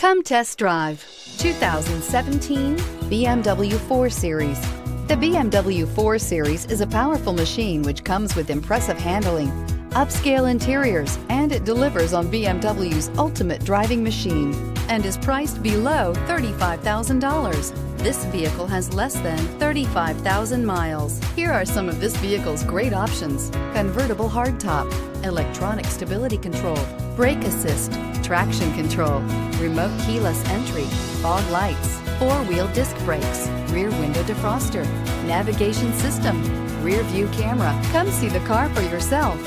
Come test drive 2017 BMW 4 Series. The BMW 4 Series is a powerful machine which comes with impressive handling, upscale interiors, and it delivers on BMW's ultimate driving machine and is priced below $35,000. This vehicle has less than 35,000 miles. Here are some of this vehicle's great options: convertible hardtop, electronic stability control, brake assist, traction control, remote keyless entry, fog lights, four-wheel disc brakes, rear window defroster, navigation system, rear view camera. Come see the car for yourself.